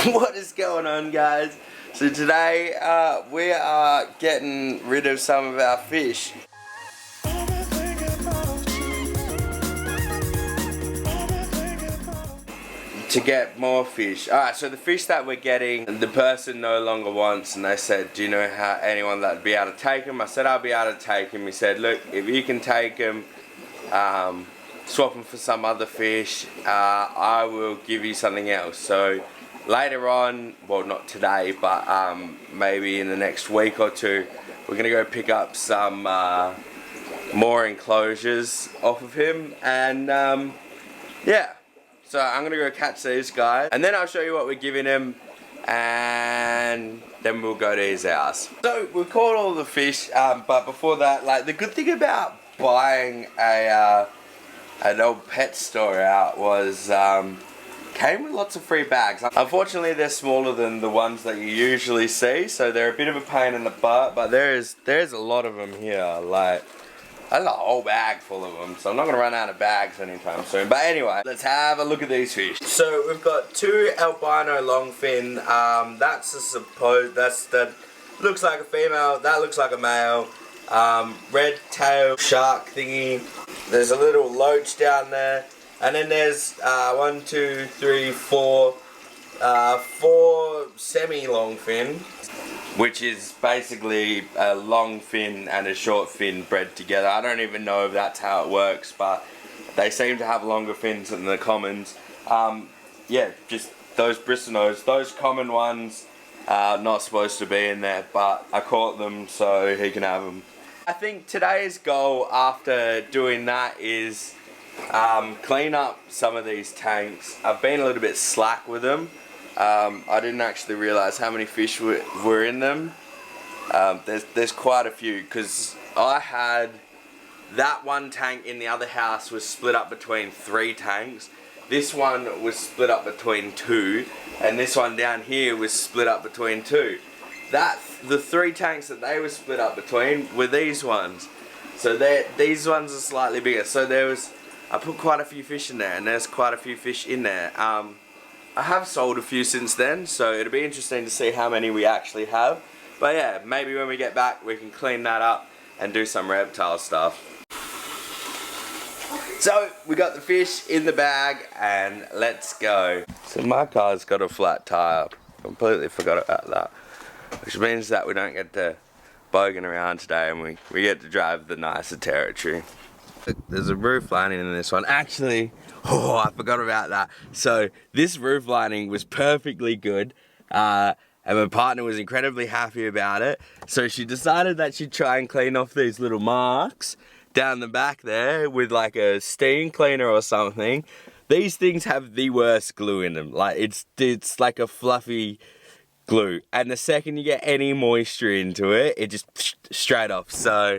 What is going on, guys? So today we are getting rid of some of our fish. To get more fish. Alright, so the fish that we're getting, the person no longer wants, and they said, do you know anyone that'd be able to take him? I said, I'll be able to take him. He said, look, if you can take him, swap him for some other fish, I will give you something else. So later on, well, not today, but maybe in the next week or two, we're gonna go pick up some more enclosures off of him, and yeah. So I'm gonna go catch these guys, and then I'll show you what we're giving him, and then we'll go to his house. So we caught all the fish, but before that, like, the good thing about buying an old pet store out was came with lots of free bags. Unfortunately, they're smaller than the ones that you usually see, so they're a bit of a pain in the butt. But there's a lot of them here, like. That's a whole bag full of them, so I'm not going to run out of bags anytime soon. But anyway, let's have a look at these fish. So we've got two albino longfin. That looks like a female. That looks like a male. Red tail shark thingy. There's a little loach down there, and then there's 4 semi-longfin, which is basically a long fin and a short fin bred together. I don't even know if that's how it works, but they seem to have longer fins than the commons. Yeah, just those bristlenose, those common ones are not supposed to be in there, but I caught them so he can have them. I think today's goal after doing that is clean up some of these tanks. I've been a little bit slack with them. I didn't actually realise how many fish were in them. There's quite a few, because I had that one tank in the other house was split up between 3 tanks. This one was split up between 2, and this one down here was split up between 2. The 3 tanks that they were split up between were these ones. So these ones are slightly bigger. So I put quite a few fish in there, and there's quite a few fish in there. I have sold a few since then, so it'll be interesting to see how many we actually have. But yeah, maybe when we get back we can clean that up and do some reptile stuff. So we got the fish in the bag and let's go. So my car's got a flat tire. Completely forgot about that. Which means that we don't get to bogging around today, and we get to drive the nicer territory. There's a roof lining in this one. Actually, oh, I forgot about that. So this roof lining was perfectly good, and my partner was incredibly happy about it. So she decided that she'd try and clean off these little marks down the back there with like a steam cleaner or something. These things have the worst glue in them. Like it's like a fluffy glue, and the second you get any moisture into it, it just straight off. So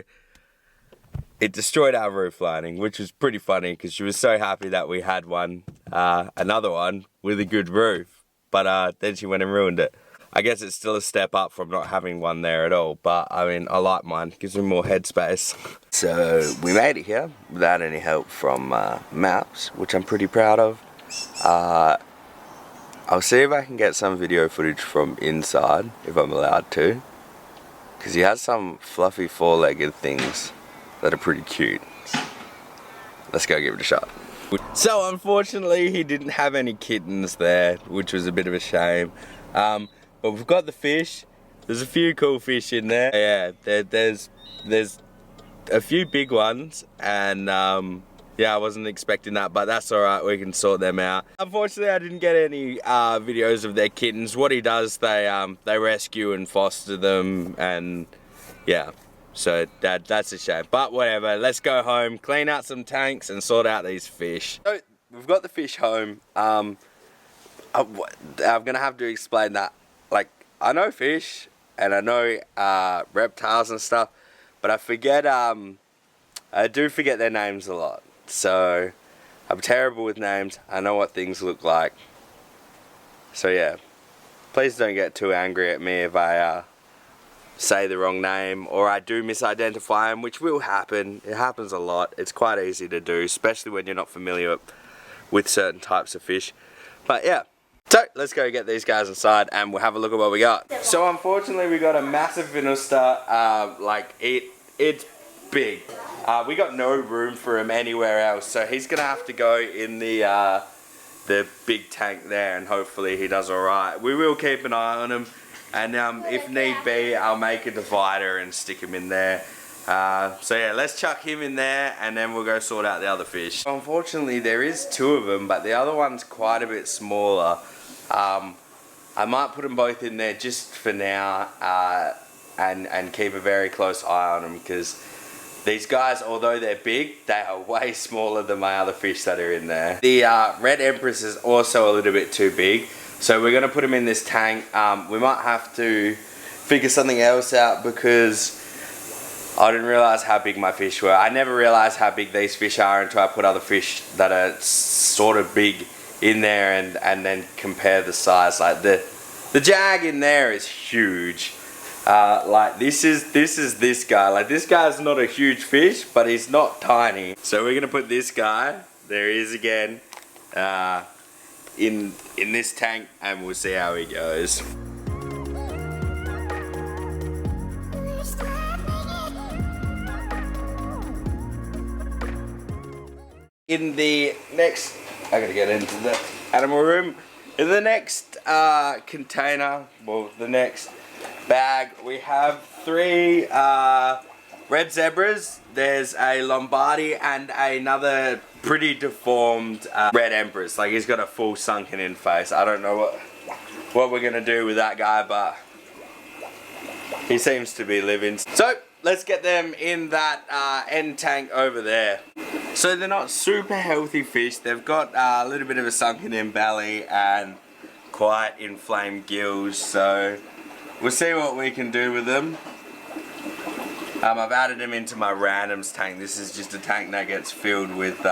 it destroyed our roof lining, which was pretty funny because she was so happy that we had one, another one with a good roof. But then she went and ruined it. I guess it's still a step up from not having one there at all. But I mean, I like mine. Gives me more headspace. So we made it here without any help from Maps, which I'm pretty proud of. I'll see if I can get some video footage from inside, if I'm allowed to. Because he has some fluffy 4-legged things that are pretty cute. Let's go give it a shot. So unfortunately he didn't have any kittens there, which was a bit of a shame. But we've got the fish. There's a few cool fish in there. Yeah, there's a few big ones, and yeah, I wasn't expecting that, but that's alright, we can sort them out. Unfortunately I didn't get any videos of their kittens. What he does, they rescue and foster them, and yeah. So that's a shame, but whatever. Let's go home, clean out some tanks, and sort out these fish. So we've got the fish home. I'm gonna have to explain that. Like, I know fish and I know reptiles and stuff, but I do forget their names a lot. So I'm terrible with names. I know what things look like. So yeah, please don't get too angry at me if I say the wrong name, or I do misidentify them, which will happen. It happens a lot. It's quite easy to do, especially when you're not familiar with certain types of fish. But yeah, So let's go get these guys inside and we'll have a look at what we got. So unfortunately we got a massive Venusta, like it's big. We got no room for him anywhere else, so he's gonna have to go in the big tank there, and hopefully he does alright. We will keep an eye on him, and if need be I'll make a divider and stick him in there. So yeah, let's chuck him in there and then we'll go sort out the other fish. Unfortunately there is 2 of them, but the other one's quite a bit smaller. I might put them both in there just for now, and keep a very close eye on them, because these guys, although they're big, they are way smaller than my other fish that are in there. The Red Empress is also a little bit too big, so we're going to put him in this tank. We might have to figure something else out, because I didn't realise how big my fish were. I never realised how big these fish are until I put other fish that are sort of big in there and then compare the size. Like the jag in there is huge. Like this is this guy. Like this guy's not a huge fish, but he's not tiny. So we're gonna put this guy, there he is again, in this tank, and we'll see how he goes. In the next, I gotta get into the animal room. In the next container, well, the next bag, we have 3 red zebras. There's a Lombardi and another pretty deformed red empress. Like, he's got a full sunken in face. I don't know what we're gonna do with that guy, but he seems to be living. So let's get them in that end tank over there. So they're not super healthy fish. They've got a little bit of a sunken in belly and quite inflamed gills. So we'll see what we can do with them. I've added them into my randoms tank. This is just a tank that gets filled with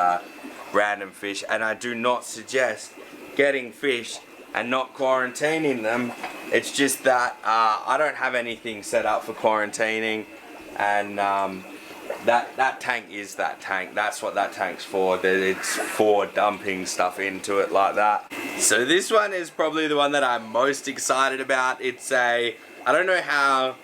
random fish. And I do not suggest getting fish and not quarantining them. It's just that I don't have anything set up for quarantining. And that tank is that tank. That's what that tank's for. It's for dumping stuff into it like that. So this one is probably the one that I'm most excited about. It's I don't know how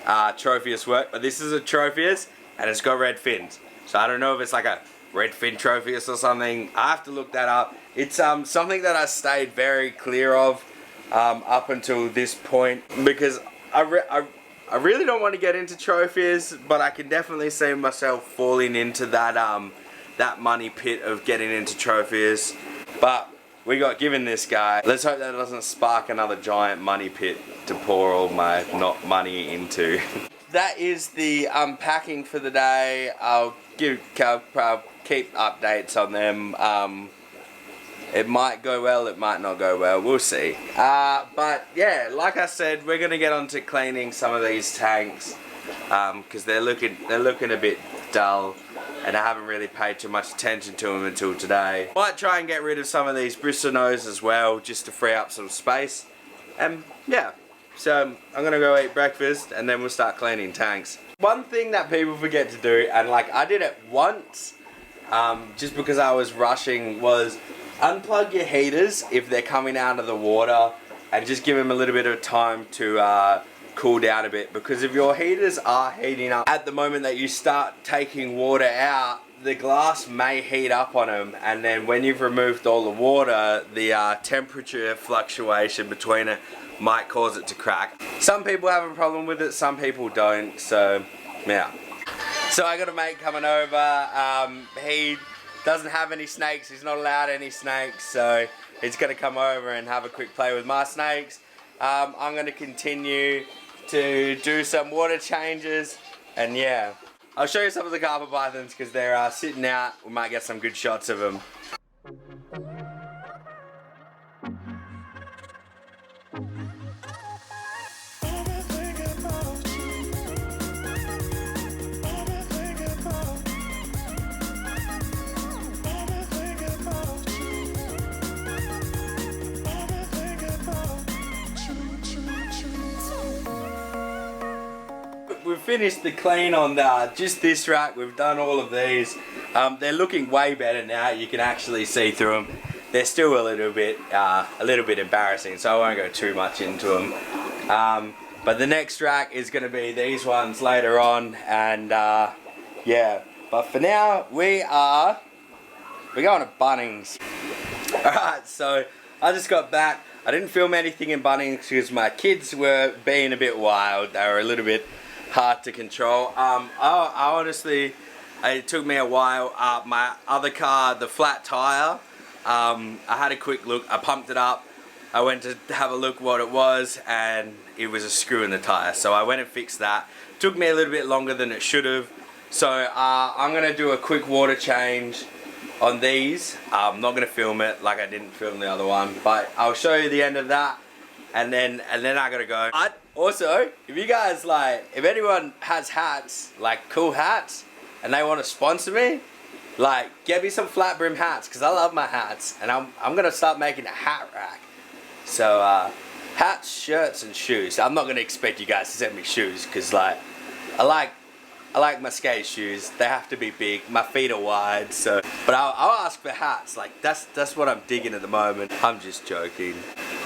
Tropheus work, but this is a Tropheus and it's got red fins. So I don't know if it's like a red fin Tropheus or something. I have to look that up. It's something that I stayed very clear of up until this point, because I really don't want to get into Tropheus, but I can definitely see myself falling into that that money pit of getting into Tropheus. But we got given this guy. Let's hope that doesn't spark another giant money pit to pour all my not money into. That is the unpacking for the day. I'll keep updates on them. It might go well, it might not go well, we'll see. But yeah, like I said, we're gonna get onto cleaning some of these tanks, because they're looking a bit dull, and I haven't really paid too much attention to them until today. Might try and get rid of some of these bristle nose as well, just to free up some space. And yeah, so I'm gonna go eat breakfast and then we'll start cleaning tanks. One thing that people forget to do, and like I did it once, just because I was rushing, was unplug your heaters if they're coming out of the water and just give them a little bit of time to cool down a bit, because if your heaters are heating up at the moment that you start taking water out, the glass may heat up on them, and then when you've removed all the water, the temperature fluctuation between it might cause it to crack. Some people have a problem with it, some people don't, so yeah. So I got a mate coming over. He doesn't have any snakes, he's not allowed any snakes, so he's gonna come over and have a quick play with my snakes. I'm gonna continue to do some water changes, and yeah, I'll show you some of the carpet pythons because they're sitting out. We might get some good shots of them. We've finished the clean on just this rack. We've done all of these. They're looking way better now. You can actually see through them. they're still a little bit embarrassing, so I won't go too much into them. But the next rack is going to be these ones later on, and yeah. But for now, we're going to Bunnings. Alright, so I just got back. I didn't film anything in Bunnings because my kids were being a bit wild. They were a little bit hard to control. I honestly, it took me a while. My other car, the flat tire, I had a quick look. I pumped it up. I went to have a look what it was, and it was a screw in the tire. So I went and fixed that. Took me a little bit longer than it should have. So I'm going to do a quick water change on these. I'm not going to film it like I didn't film the other one, but I'll show you the end of that, and then I gotta go. Also, if you guys if anyone has hats, like cool hats, and they want to sponsor me, get me some flat brim hats, because I love my hats, and I'm gonna start making a hat rack. So hats, shirts, and shoes. I'm not going to expect you guys to send me shoes, because I like my skate shoes. They have to be big. My feet are wide, so. But I'll ask for hats. That's what I'm digging at the moment. I'm just joking.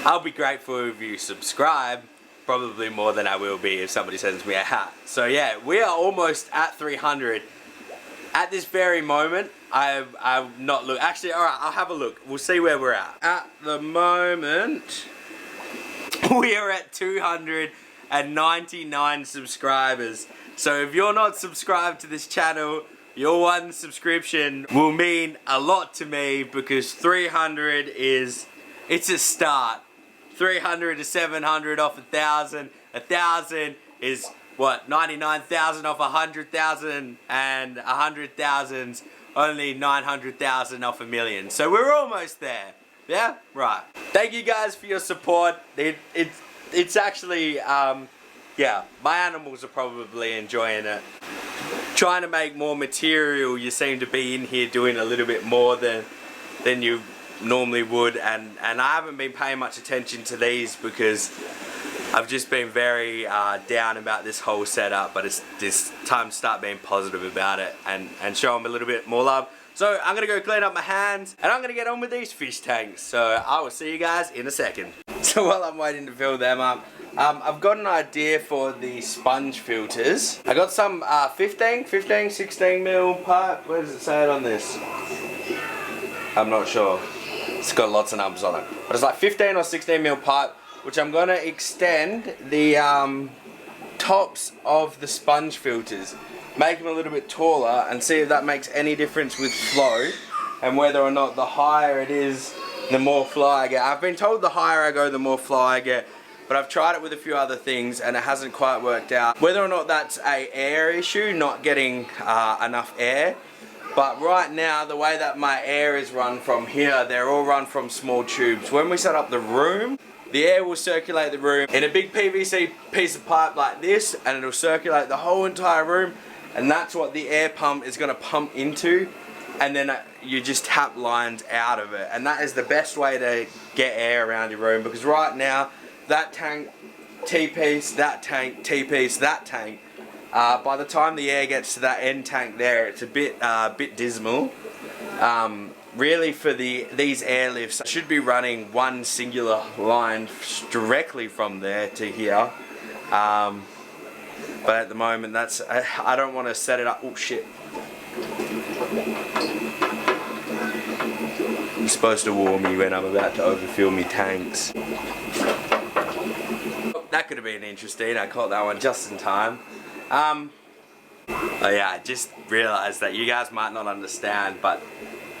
I'll be grateful if you subscribe. Probably more than I will be if somebody sends me a hat. So yeah, we are almost at 300. At this very moment, I've not looked. Actually, alright, I'll have a look. We'll see where we're at. At the moment, we are at 299 subscribers. So if you're not subscribed to this channel, your one subscription will mean a lot to me, because 300 it's a start. 300 to 700 off 1,000. 1,000 is what, 99,000 off 100,000, and 100,000's only 900,000 off 1,000,000. So we're almost there. Yeah, right. Thank you guys for your support. It's actually yeah, my animals are probably enjoying it. Trying to make more material, you seem to be in here doing a little bit more than you normally would, and I haven't been paying much attention to these because I've just been very down about this whole setup, but it's time to start being positive about it and show them a little bit more love. So I'm gonna go clean up my hands, and I'm gonna get on with these fish tanks. So I will see you guys in a second. So while I'm waiting to fill them up, I've got an idea for the sponge filters. I got some 16 mil pipe. Where does it say it on this? I'm not sure. It's got lots of numbers on it. But it's like 15 or 16 mil pipe, which I'm gonna extend the tops of the sponge filters, make them a little bit taller, and see if that makes any difference with flow, and whether or not the higher it is, the more flow I get. I've been told the higher I go, the more flow I get, but I've tried it with a few other things and it hasn't quite worked out. Whether or not that's a air issue, not getting enough air, but right now the way that my air is run from here, they're all run from small tubes. When we set up the room, the air will circulate the room in a big PVC piece of pipe like this, and it'll circulate the whole entire room, and that's what the air pump is going to pump into, and then you just tap lines out of it, and that is the best way to get air around your room, because right now that tank, T-piece, that tank, T-piece, that tank, by the time the air gets to that end tank there, it's a bit dismal. Really, for these airlifts, I should be running one singular line directly from there to here. But at the moment, I don't want to set it up. Oh shit! You're supposed to warn me when I'm about to overfill me tanks. That could have been interesting. I caught that one just in time. Oh yeah, I just realised that you guys might not understand, but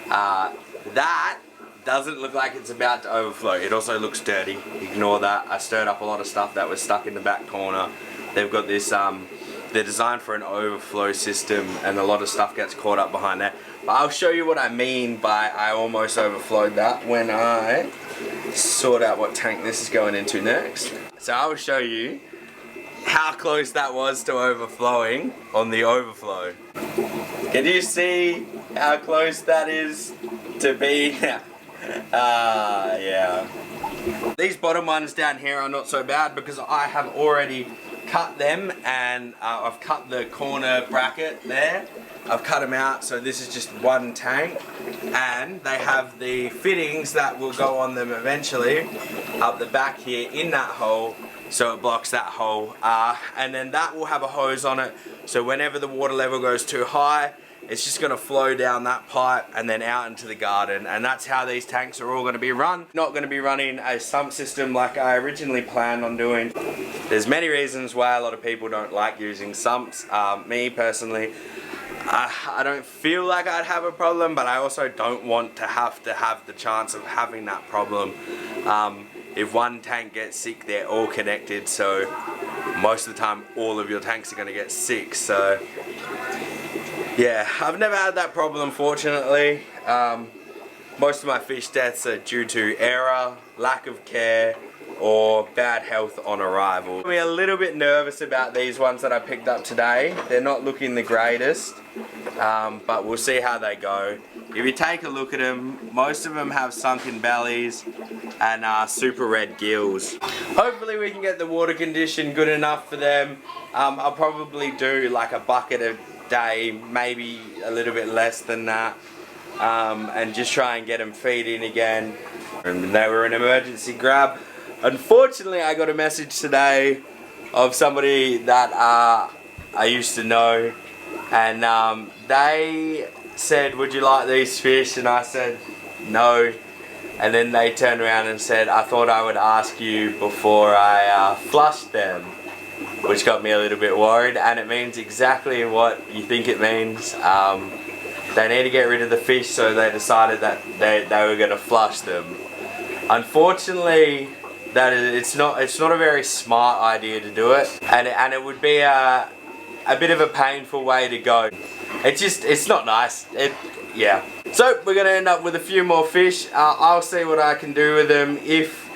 that doesn't look like it's about to overflow. It also looks dirty. Ignore that. I stirred up a lot of stuff that was stuck in the back corner. They've got this, they're designed for an overflow system, and a lot of stuff gets caught up behind that. But I'll show you what I mean by I almost overflowed that when I sort out what tank this is going into next. So I will show you how close that was to overflowing on the overflow. Can you see how close that is to be? Yeah. These bottom ones down here are not so bad because I have already cut them, and I've cut the corner bracket there. I've cut them out, so this is just one tank, and they have the fittings that will go on them eventually up the back here in that hole, so it blocks that hole, and then that will have a hose on it, so whenever the water level goes too high, it's just going to flow down that pipe and then out into the garden, and that's how these tanks are all going to be run. Not going to be running a sump system like I originally planned on doing. There's many reasons why a lot of people don't like using sumps. Me personally, I don't feel like I'd have a problem, but I also don't want to have the chance of having that problem. If one tank gets sick, they're all connected, so most of the time all of your tanks are going to get sick. So yeah, I've never had that problem, fortunately. Most of my fish deaths are due to error, lack of care, or bad health on arrival. I'm a little bit nervous about these ones that I picked up today. They're not looking the greatest, but we'll see how they go. If you take a look at them, most of them have sunken bellies and super red gills. Hopefully we can get the water condition good enough for them. I'll probably do like a bucket a day, maybe a little bit less than that, and just try and get them feeding again. And they were an emergency grab. Unfortunately, I got a message today of somebody that I used to know, and they said, "Would you like these fish?" And I said, "No." And then they turned around and said, "I thought I would ask you before I flushed them," which got me a little bit worried, and it means exactly what you think it means. They need to get rid of the fish, so they decided that they were going to flush them. Unfortunately, it's not a very smart idea to do it, and it would be a bit of a painful way to go. It's not nice. Yeah. So we're gonna end up with a few more fish. I'll see what I can do with them. If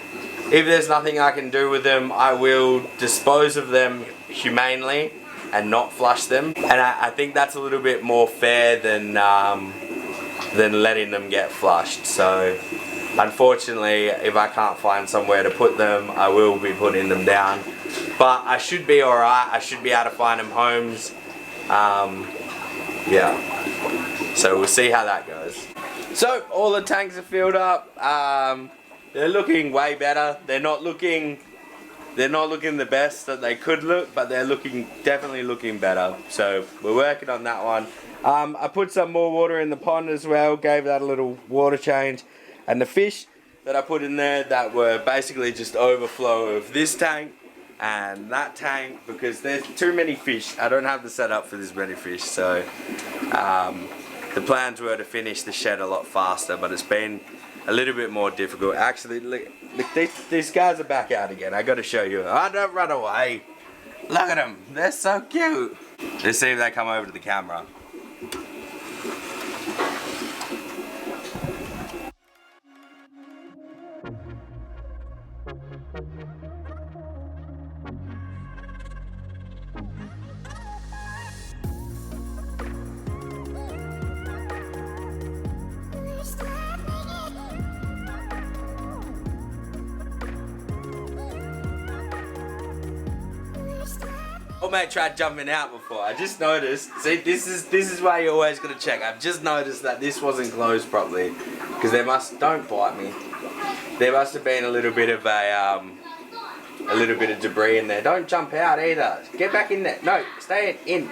there's nothing I can do with them, I will dispose of them humanely and not flush them. And I think that's a little bit more fair than letting them get flushed. So unfortunately, if I can't find somewhere to put them, I will be putting them down. But I should be alright. I should be able to find them homes. Yeah. So we'll see how that goes. So all the tanks are filled up. They're looking way better. They're not looking the best that they could look, but they're definitely looking better. So we're working on that one. I put some more water in the pond as well, gave that a little water change. And the fish that I put in there that were basically just overflow of this tank and that tank, because there's too many fish. I don't have the setup for this many fish, so the plans were to finish the shed a lot faster, but it's been a little bit more difficult. Actually, look these guys are back out again. I got to show you. Oh, don't run away. Look at them. They're so cute. Let's see if they come over to the camera. Old mate tried jumping out before. I just noticed. See, this is why you always gotta check. I've just noticed that this wasn't closed properly, because don't bite me. There must have been a little bit of debris in there. Don't jump out either. Get back in there. No, stay in.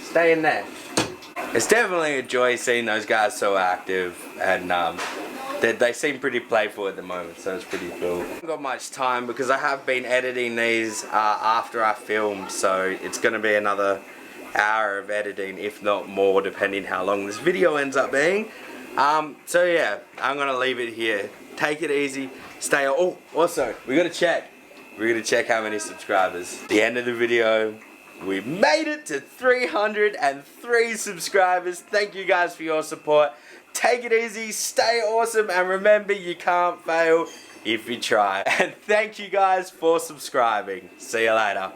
Stay in there. It's definitely a joy seeing those guys so active, and they seem pretty playful at the moment, so it's pretty cool. I haven't got much time because I have been editing these after I filmed, so it's going to be another hour of editing, if not more, depending how long this video ends up being. So yeah, I'm going to leave it here. Take it easy. Stay. Oh, also, we got to check. We're going to check how many subscribers. At the end of the video, we made it to 303 subscribers. Thank you guys for your support. Take it easy, stay awesome, and remember, you can't fail if you try. And thank you guys for subscribing. See you later.